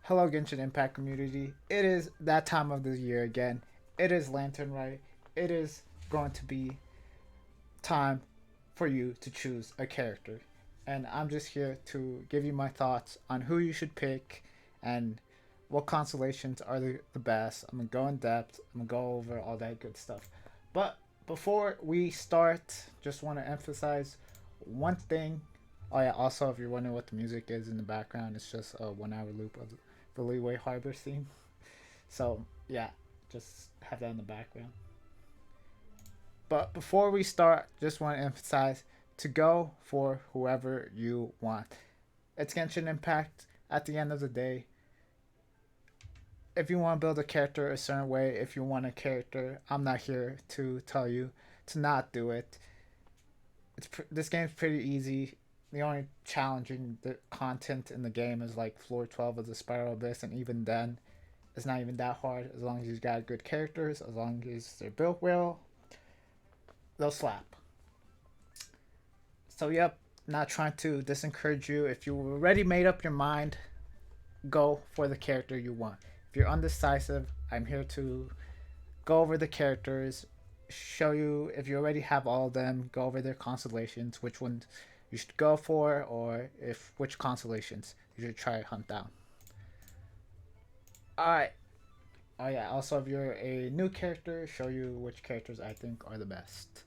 Hello, Genshin Impact community. It is that time of the year again. It is Lantern Rite. It is going to be time for you to choose a character. And I'm just here to give you my thoughts on who you should pick and what constellations are the best. I'm going to go in depth. I'm going to go over all that good stuff. But before we start, just want to emphasize one thing. Oh, yeah, also, if you're wondering what the music is in the background, it's just a 1 hour loop of the Leeway Harbor theme. So, yeah, just have that in the background. But before we start, just want to emphasize to go for whoever you want. It's Genshin Impact. At the end of the day, if you want to build a character a certain way, if you want a character, I'm not here to tell you to not do it. This game's pretty easy. The only challenging the content in the game is like floor 12 of the Spiral Abyss, and even then, it's not even that hard as long as you've got good characters, as long as they're built well, they'll slap. So, yep, not trying to disencourage you. If you already made up your mind, go for the character you want. If you're undecisive, I'm here to go over the characters, show you if you already have all of them, go over their constellations, which ones you should go for, or if which constellations you should try to hunt down. Alright. Oh yeah, also if you're a new character, show you which characters I think are the best.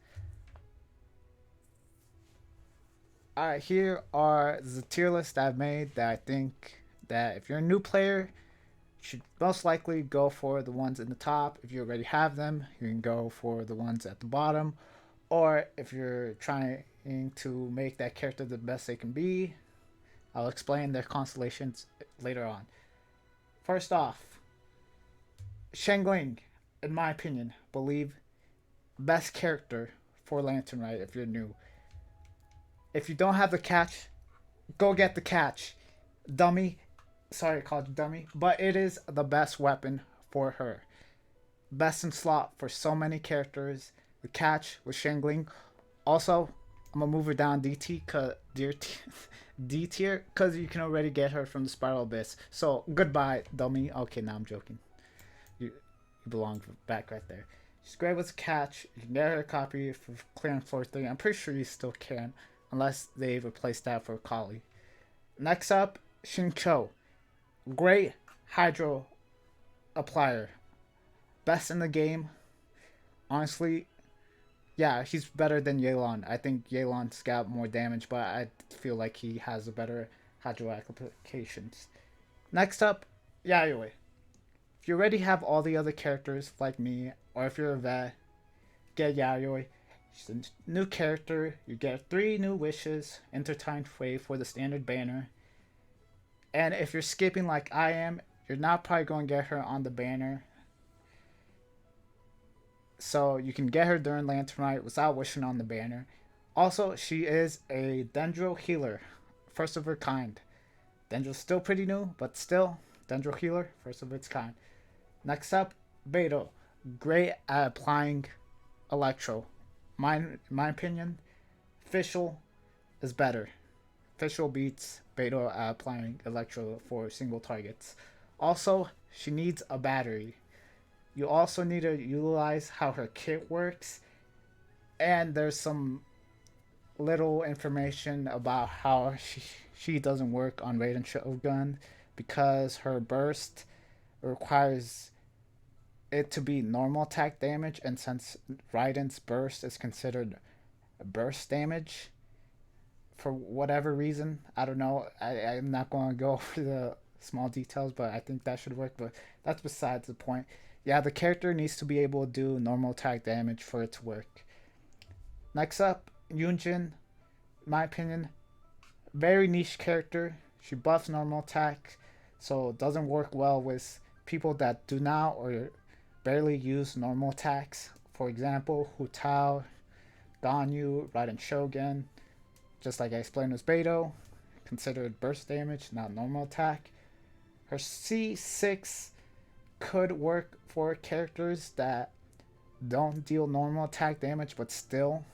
Alright, here are the tier list that I've made that I think that if you're a new player, you should most likely go for the ones in the top. If you already have them, you can go for the ones at the bottom. Or if you're trying to make that character the best they can be, I'll explain their constellations later on. First off, Shengling, in my opinion, believe best character for Lantern Rite if you're new. If you don't have the catch, go get the catch. Dummy, sorry I called you dummy, but it is the best weapon for her. Best in slot for so many characters. The catch with Shangling. Also, I'm gonna move her down D tier because you can already get her from the Spiral Abyss. So goodbye, dummy. Okay, now I'm joking. You belong back right there. She's great with the catch. You can get her a copy for clearing floor 3. I'm pretty sure you still can, unless they replaced that for Kali. Next up, Shincho. Great Hydro applier. Best in the game. Honestly, yeah, he's better than Yelan. I think Yelan's got more damage, but I feel like he has a better Hydro applications. Next up, Yayoi. If you already have all the other characters like me, or if you're a vet, get Yayoi. She's a new character. You get 3 new wishes, intertwined way for the standard banner. And if you're skipping like I am, you're not probably going to get her on the banner. So you can get her during Lantern Rite without wishing on the banner. Also, she is a Dendro healer, first of her kind. Dendro's still pretty new, but still, Dendro healer, first of its kind. Next up, Beto. Great at applying Electro. My opinion, Fischl is better. Fischl beats Beto at applying Electro for single targets. Also, she needs a battery. You also need to utilize how her kit works, and there's some little information about how she doesn't work on Raiden Shogun because her burst requires it to be normal attack damage, and since Raiden's burst is considered burst damage for whatever reason, I don't know. I'm not going to go over the small details, but I think that should work. But that's besides the point. Yeah, the character needs to be able to do normal attack damage for it to work. Next up, Yunjin, my opinion, very niche character. She buffs normal attack, so it doesn't work well with people that do not or barely use normal attacks. For example, Hu Tao, Ganyu, Raiden Shogun, just like I explained with Beto, considered burst damage, not normal attack. Her C6 could work for characters that don't deal normal attack damage but still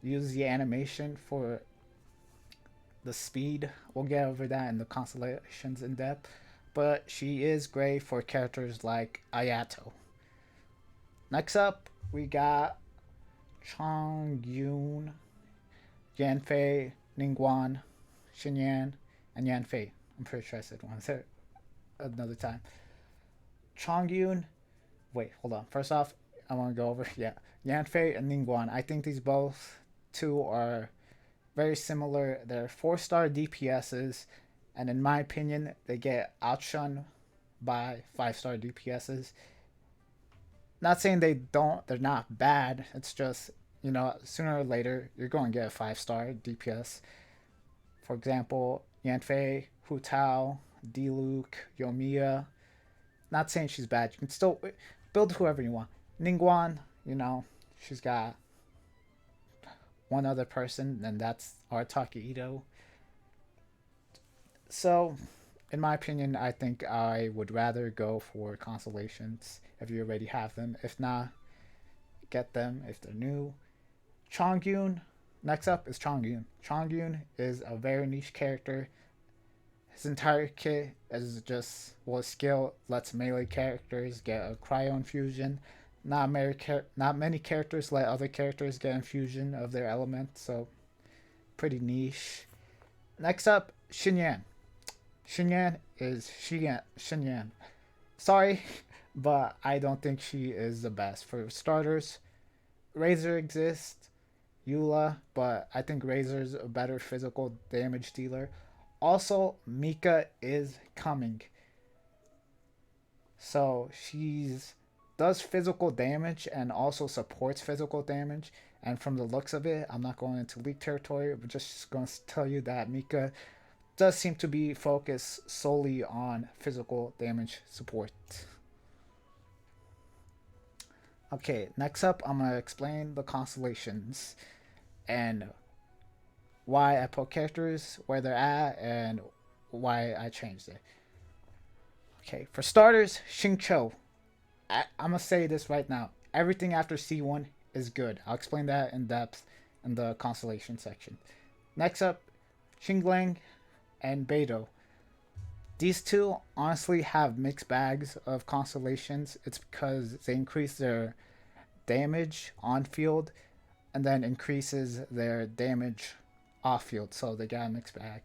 use the animation for the speed. We'll get over that in the constellations in depth. but she is great for characters like Ayato. Next up, we got Chong Yun, Yanfei, Ningguan, Xinyan, and Yanfei. I'm pretty sure I said one there another time. Chong Yun. Wait, hold on. First off, I want to go over. Yeah, Yanfei and Ningguan. I think these both two are very similar. They're 4-star DPSs, and in my opinion, they get outshone by 5-star DPSs. Not saying they're not bad. It's just, sooner or later, you're going to get a 5-star DPS. For example, Yanfei, Hu Tao, Diluc, Yomiya. Not saying she's bad. You can still build whoever you want. Ningguan, she's got one other person, and that's Artaki Ito. So, in my opinion, I think I would rather go for constellations if you already have them. If not, get them if they're new. Chongyun. Next up is Chongyun. Chongyun is a very niche character. His entire kit is just skill lets melee characters get a cryo infusion. Not many characters let other characters get infusion of their element, so pretty niche. Next up, Xinyan. Xinyan is Xinyan. Sorry, but I don't think she is the best. For starters, Razor exists, Eula, but I think Razor's a better physical damage dealer. Also, Mika is coming. So she's does physical damage and also supports physical damage. And from the looks of it, I'm not going into leak territory, but just going to tell you that Mika does seem to be focused solely on physical damage support. Okay, next up, I'm going to explain the constellations and why I put characters where they're at and why I changed it. Okay, for starters, Xingqiu. I'm going to say this right now. Everything after C1 is good. I'll explain that in depth in the constellation section. Next up, Xinglang and Beidou. These two honestly have mixed bags of constellations. It's because they increase their damage on field and then increases their damage off field. So they got a mixed bag.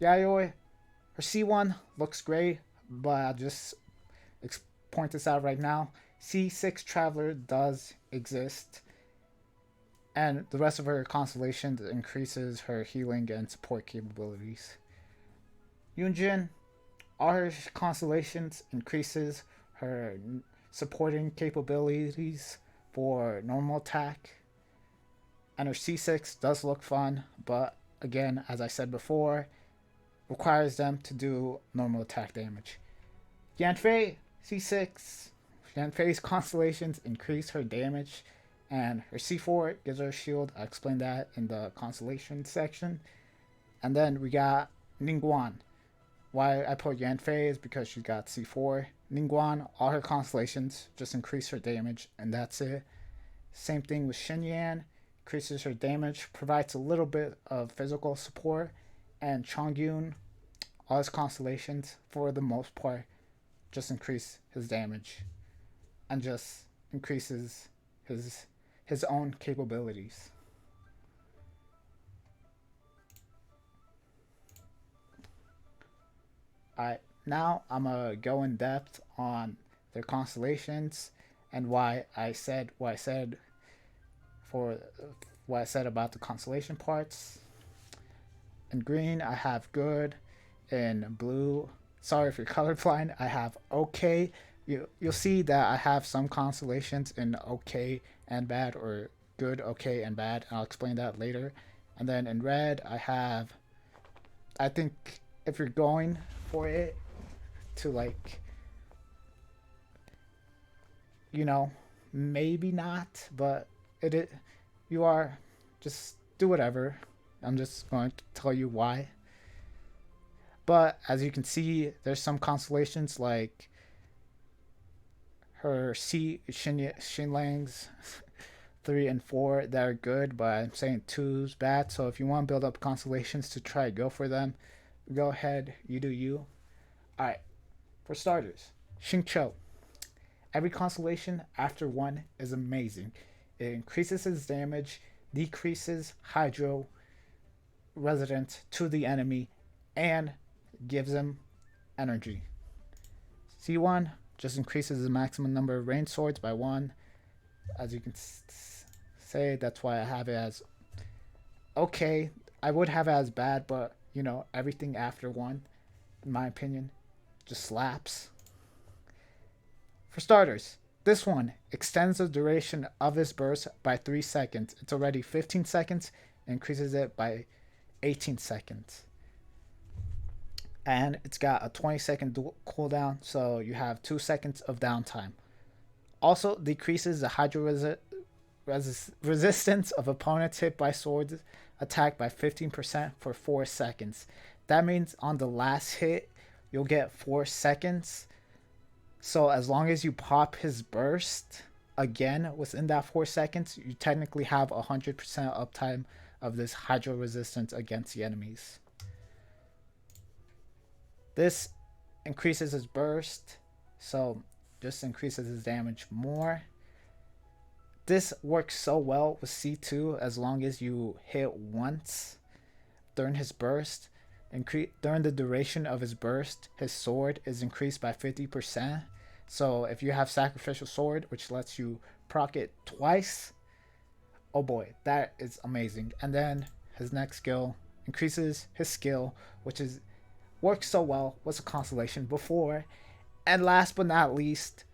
Yayoi, her C1 looks great, but I'll just point this out right now. C6 Traveler does exist, and the rest of her constellations increases her healing and support capabilities. Yunjin, all her constellations increases her supporting capabilities for normal attack, and her C6 does look fun, but again, as I said before, requires them to do normal attack damage. Yanfei, C6. Yanfei's constellations increase her damage, and her C4 gives her a shield. I explained that in the constellation section. And then we got Ningguan. Why I put Yanfei is because she's got C4. Ningguan, all her constellations just increase her damage, and that's it. Same thing with Xinyan, increases her damage, provides a little bit of physical support, and Chongyun, all his constellations, for the most part, just increase his damage and just increases his own capabilities. Alright, now I'm gonna go in depth on their constellations and why I said what I said for what I said about the constellation parts. In green, I have good. In blue, sorry if you're colorblind, I have okay. You'll see that I have some constellations in okay and bad, or good, okay, and bad, and I'll explain that later. And then in red, I think if you're going for it to maybe not, but you are, just do whatever. I'm just going to tell you why. But as you can see, there's some constellations like her Xinlang's 3 and 4 that are good, but I'm saying 2's bad. So if you want to build up constellations to try to go for them, go ahead, you do you. Alright, For starters, Xingqiu. Every constellation after one is amazing. It increases his damage, decreases hydro resistance to the enemy, and gives him energy. C1 just increases the maximum number of range swords by one. As you can say, that's why I have it as okay. I would have it as bad, but you know, everything after one, in my opinion, just slaps. For starters, this one extends the duration of his burst by 3 seconds. It's already 15 seconds, increases it by 18 seconds. And it's got a 20-second cooldown, so you have 2 seconds of downtime. Also decreases the hydro resistance of opponents hit by swords attack by 15% for 4 seconds. That means on the last hit, you'll get 4 seconds. So as long as you pop his burst again within that 4 seconds, you technically have 100% uptime of this hydro resistance against the enemies. This increases his burst, so just increases his damage more. This works so well with C2 as long as you hit once during his burst. During the duration of his burst, his sword is increased by 50%. So if you have Sacrificial Sword, which lets you proc it twice, oh boy, that is amazing. And then his next skill increases his skill, which is works so well, was a constellation before. And last but not least,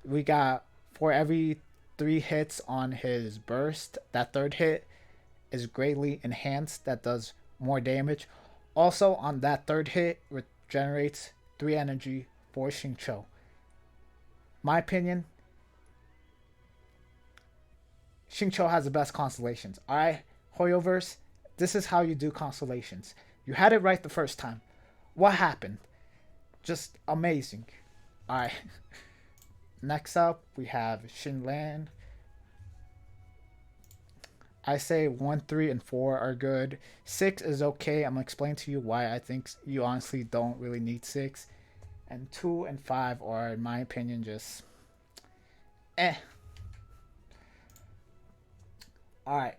we got for every 3 hits on his burst, that third hit is greatly enhanced. That does more damage. Also, on that third hit, regenerates 3 energy for Xingqiu. My opinion, Xingqiu has the best constellations. Alright, Hoyoverse, this is how you do constellations. You had it right the first time. What happened? Just amazing. Alright. Next up, we have Xinlan. I say 1, 3, and 4 are good. 6 is okay. I'm going to explain to you why I think you honestly don't really need 6. And 2 and 5 are, in my opinion, just Alright.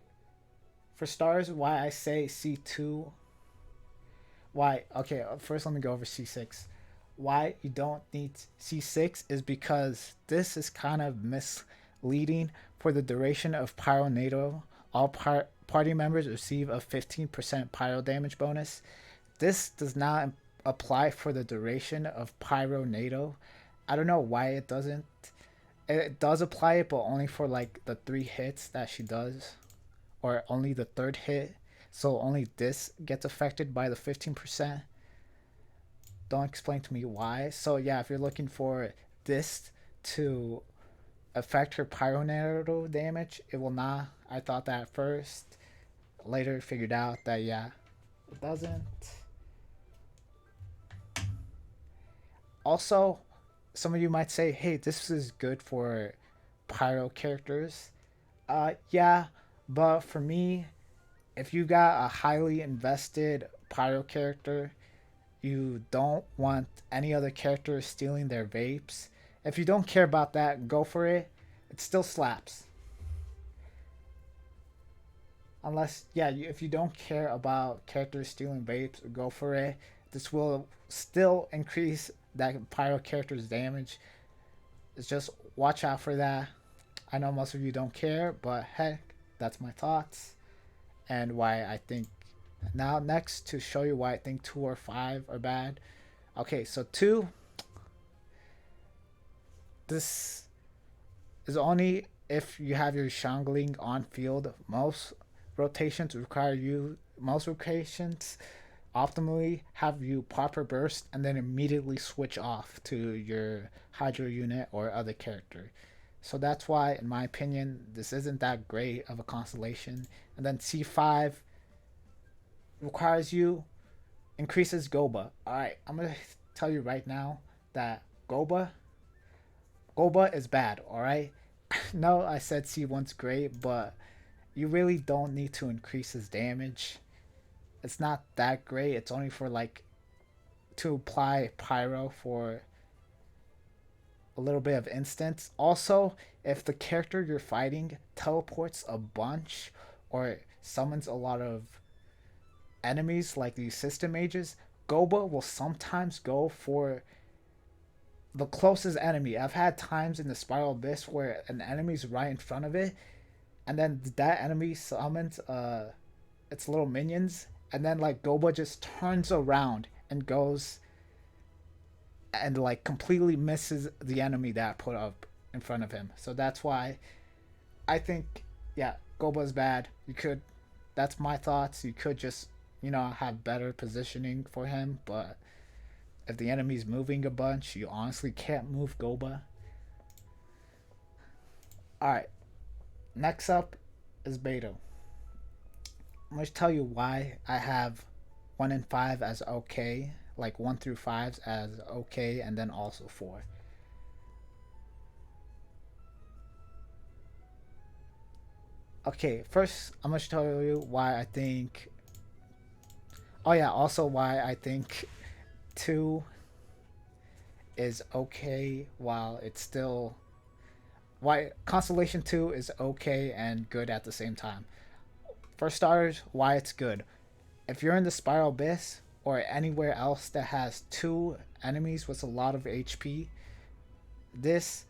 For stars, why I say C2. Why? Okay, first let me go over C6. Why you don't need C6 is because this is kind of misleading. For the duration of Pyro NATO, all party members receive a 15% pyro damage bonus. This does not apply for the duration of Pyro NATO. I don't know why it doesn't. It does apply it, but only for like the 3 hits that she does, or only the third hit. So only this gets affected by the 15%. Don't explain to me why. So yeah, if you're looking for this to affect her pyro damage, it will not. I thought that at first. Later figured out that yeah, it doesn't. Also, some of you might say, hey, this is good for pyro characters. Yeah, but for me, if you got a highly invested pyro character, you don't want any other character stealing their vapes. If you don't care about that, go for it. It still slaps. Unless, yeah, if you don't care about characters stealing vapes, go for it. This will still increase that pyro character's damage. It's just watch out for that. I know most of you don't care, but heck, that's my thoughts and why I think. Now, next, to show you why I think 2 or 5 are bad. Okay, so 2. This is only if you have your Shangling on field. Most rotations optimally have you pop her burst and then immediately switch off to your Hydro unit or other character. So that's why, in my opinion, this isn't that great of a constellation. And then C5 requires you, increases Goba. Alright, I'm going to tell you right now that Goba is bad, alright? No, I said C1's great, but you really don't need to increase his damage. It's not that great. It's only for like to apply pyro for a little bit of instance. Also, if the character you're fighting teleports a bunch or summons a lot of enemies like these system mages, Goba will sometimes go for the closest enemy. I've had times in the Spiral Abyss where an enemy's right in front of it, and then that enemy summons its little minions, and then like Goba just turns around and goes and like completely misses the enemy that put up in front of him. So that's why I think, yeah, Goba's bad. You could, that's my thoughts. You could just, have better positioning for him, but if the enemy's moving a bunch, you honestly can't move Goba. All right, next up is Beto. I'm going to tell you why I have 1 and 5 as okay, like 1 through 5 as okay, and then also 4. Okay, first I'm going to tell you why I think. Oh, yeah, also why I think 2 is okay while it's still. Why Constellation 2 is okay and good at the same time. For starters, why it's good. If you're in the Spiral Abyss or anywhere else that has 2 enemies with a lot of HP, this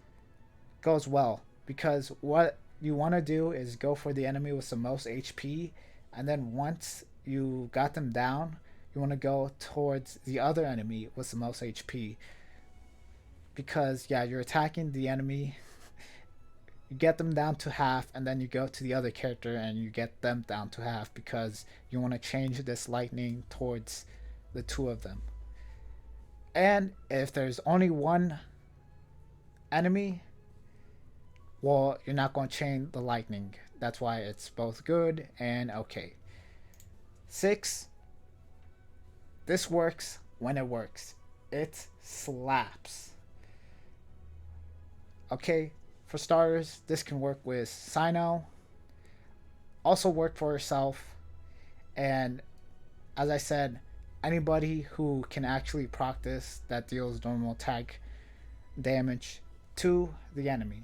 goes well because what you want to do is go for the enemy with the most HP, and then once you got them down, you want to go towards the other enemy with the most HP because yeah, you're attacking the enemy, you get them down to half, and then you go to the other character and you get them down to half because you want to change this lightning towards the 2 of them. And if there's only one enemy, well, you're not going to chain the lightning. That's why it's both good and okay. 6, this works when it works. It slaps. Okay, for starters, this can work with Sino, also work for herself, and as I said, anybody who can actually proc this that deals normal attack damage to the enemy.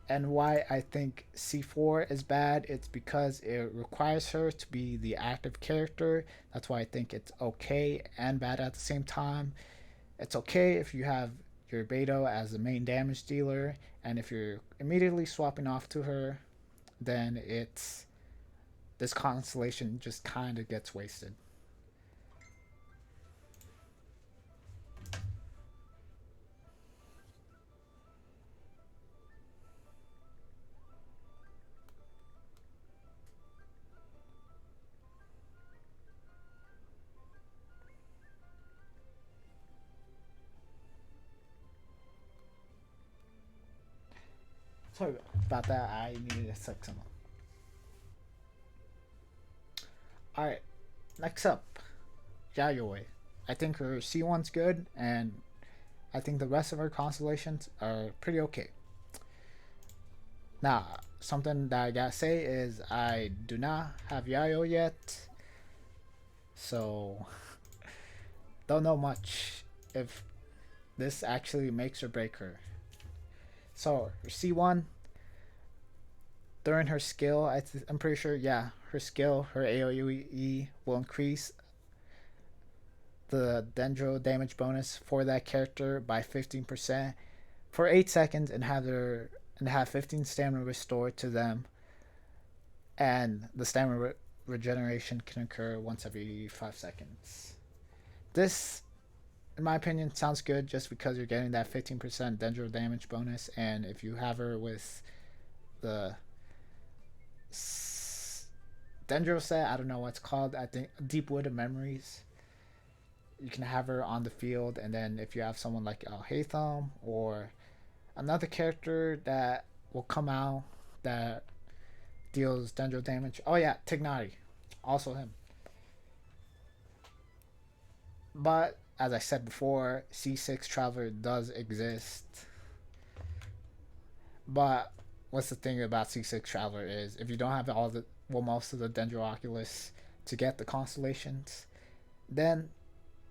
And why I think C4 is bad, it's because it requires her to be the active character. That's why I think it's okay and bad at the same time. It's okay if you have your Beto as the main damage dealer, and if you're immediately swapping off to her, then it's this constellation just kind of gets wasted. Sorry about that. I needed to suck some. All right, next up, Yayoi. I think her C1's good, and I think the rest of her constellations are pretty okay. Now, something that I gotta say is I do not have Yayo yet, so don't know much if this actually makes or break her. So, her C1, during her skill, I'm pretty sure, yeah, her skill, her AoE will increase the Dendro damage bonus for that character by 15% for 8 seconds and have 15 stamina restored to them, and the stamina regeneration can occur once every 5 seconds. This, in my opinion, sounds good just because you're getting that 15% Dendro damage bonus, and if you have her with the Dendro set, I don't know what's called, I think Deep Wood of Memories, you can have her on the field, and then if you have someone like El Haytham or another character that will come out that deals Dendro damage. Oh yeah, Tignari, also him. But as I said before, C6 Traveler does exist. But what's the thing about C6 Traveler is if you don't have most of the Dendro Oculus to get the constellations, then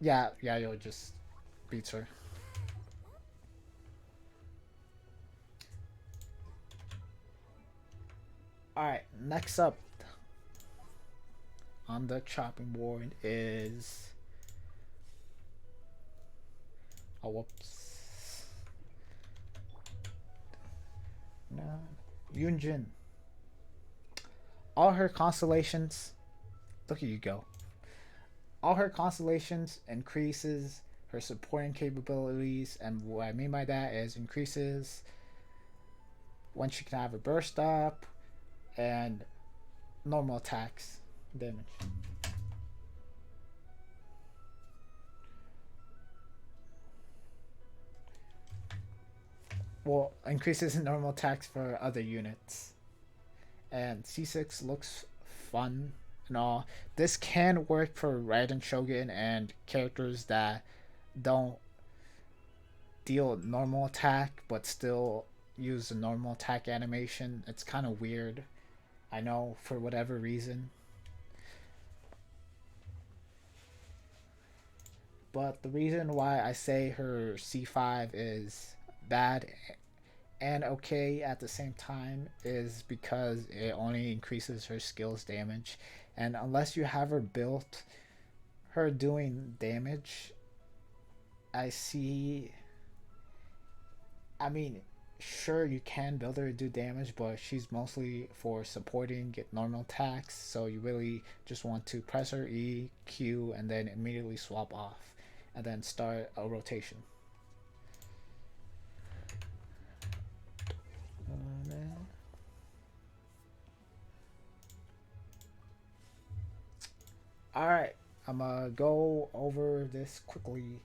yeah, Yayo just beats her. Alright, next up on the chopping board is. Oh, whoops. No. Yunjin. All her constellations. Look at you go. All her constellations increases her supporting capabilities, and what I mean by that is increases when she can have a burst up and normal attacks damage. Well, increases in normal attacks for other units. And C6 looks fun and all. This can work for Rite and Shogun and characters that don't deal normal attack but still use the normal attack animation. It's kind of weird, I know, for whatever reason. But the reason why I say her C5 is bad and okay at the same time is because it only increases her skills damage. And unless you have her built her doing damage, I see. I mean, sure, you can build her to do damage, but she's mostly for supporting, get normal attacks. So you really just want to press her E, Q, and then immediately swap off, and then start a rotation. Alright, I'm gonna go over this quickly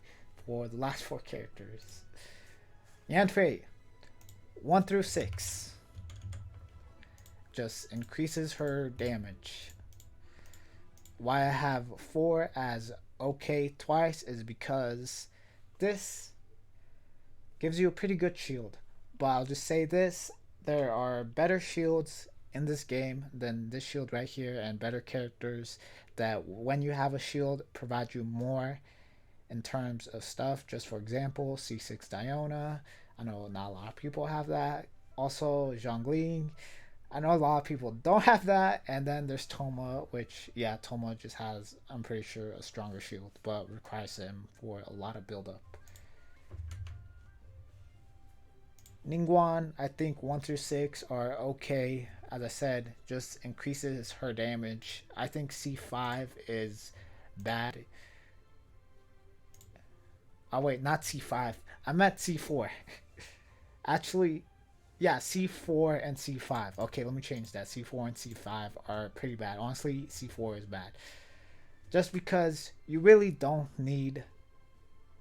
for the last four characters. Yanfei, 1 through 6. Just increases her damage. Why I have 4 as okay twice is because this gives you a pretty good shield. But I'll just say this, there are better shields in this game than this shield right here, and better characters that when you have a shield provide you more in terms of stuff. Just for example, C6 Diona. I know not a lot of people have that. Also, Zhongli. I know a lot of people don't have that. And then there's Toma, which, yeah, Toma just has, I'm pretty sure, a stronger shield, but requires him for a lot of build up. Ningguang, I think 1 through 6 are okay. As I said, just increases her damage. I think C5 is bad. Oh, wait, not C5. I meant C4. Actually, yeah, C4 and C5. Okay, let me change that. C4 and C5 are pretty bad. Honestly, C4 is bad. Just because you really don't need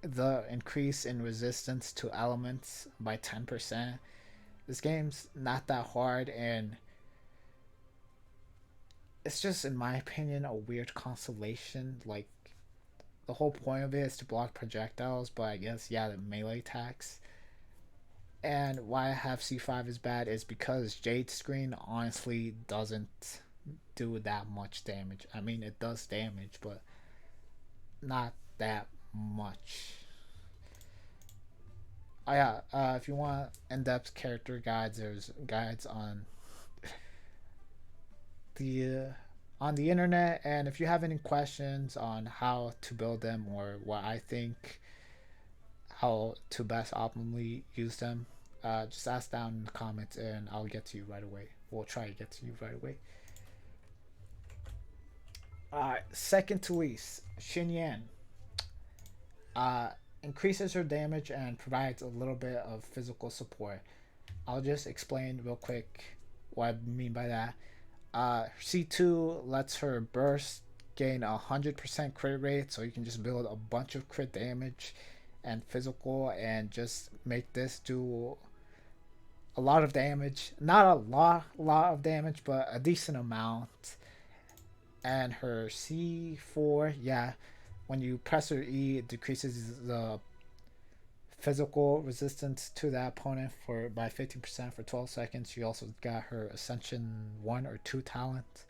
the increase in resistance to elements by 10%. This game's not that hard, and it's just, in my opinion, a weird constellation. Like, the whole point of it is to block projectiles, but I guess, yeah, the melee attacks. And why I have C5 is bad is because Jade Screen honestly doesn't do that much damage. I mean, it does damage, but not that much. Oh yeah, if you want in-depth character guides, there's guides the on the internet, and if you have any questions on how to build them or what I think how to best optimally use them, just ask down in the comments and I'll get to you right away. We'll try to get to you right away. Second to least, Xinyan. Increases her damage and provides a little bit of physical support. I'll just explain real quick what I mean by that. C2 lets her burst gain 100% crit rate, so you can just build a bunch of crit damage and physical and just make this do a lot of damage. Not a lot of damage, but a decent amount. And her C4, yeah, when you press her E, it decreases the physical resistance to that opponent for by 50% for 12 seconds. She also got her Ascension 1 or 2 talent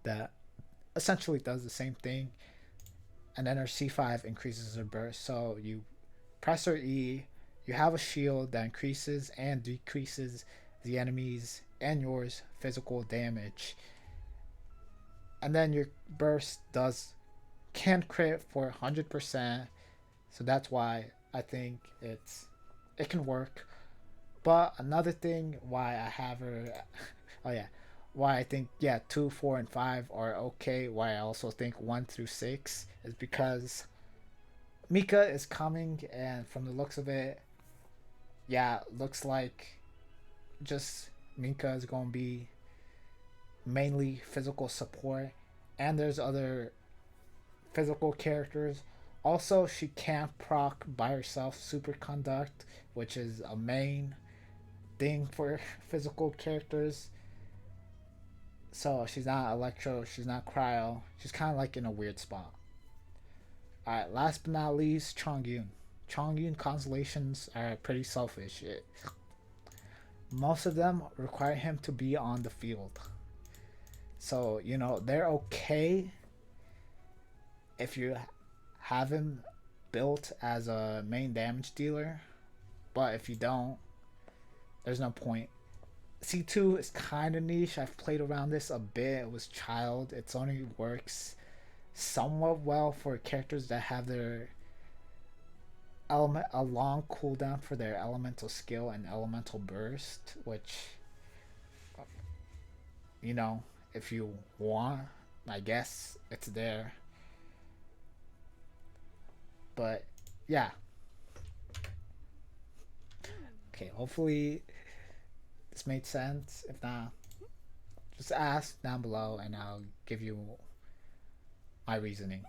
that essentially does the same thing. And then her C5 increases her burst. So you press her E, you have a shield that increases and decreases the enemy's and yours physical damage. And then your burst does can crit for 100%. So that's why I think it can work. But another thing why I have her, oh yeah, why I think yeah 2, 4, and 5 are okay. Why I also think 1 through 6 is because Mika is coming, and from the looks of it, yeah, looks like just Mika is gonna be mainly physical support, and there's other physical characters. Also, she can't proc by herself superconduct, which is a main thing for physical characters. So she's not electro, she's not cryo. She's kind of like in a weird spot. All right, last but not least, Chongyun. Chongyun constellations are pretty selfish. Most of them require him to be on the field. So, they're okay if you have him built as a main damage dealer, but if you don't, there's no point. C2 is kind of niche. I've played around this a bit. It was child. It only works somewhat well for characters that have their element a long cooldown for their elemental skill and elemental burst, which you know if you want, I guess it's there. But yeah, okay, hopefully this made sense. If not, just ask down below and I'll give you my reasoning.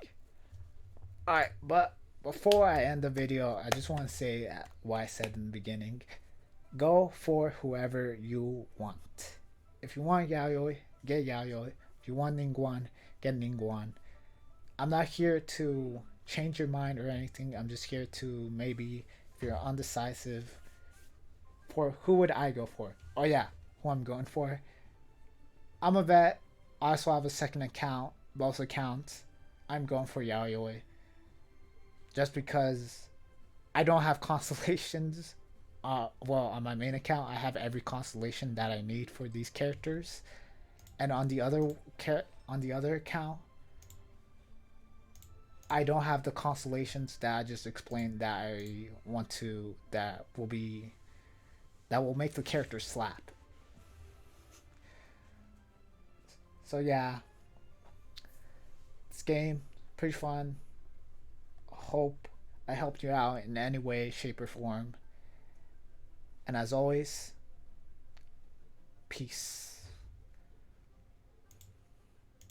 Alright, but before I end the video, I just want to say what I said in the beginning. Go for whoever you want. If you want Yayoi, get Yayoi. If you want Ningguang, get Ningguang. I'm not here to change your mind or anything. I'm just here to maybe, if you're undecisive, for who would I go for? Oh yeah, who I'm going for. I'm a vet. I also have a second account, both accounts. I'm going for Yayoi. Just because I don't have constellations. Well, on my main account, I have every constellation that I need for these characters, and on the other account, I don't have the constellations that I just explained that I want to. That will make the character slap. So yeah, this game pretty fun. Hope I helped you out in any way, shape, or form. And as always, peace.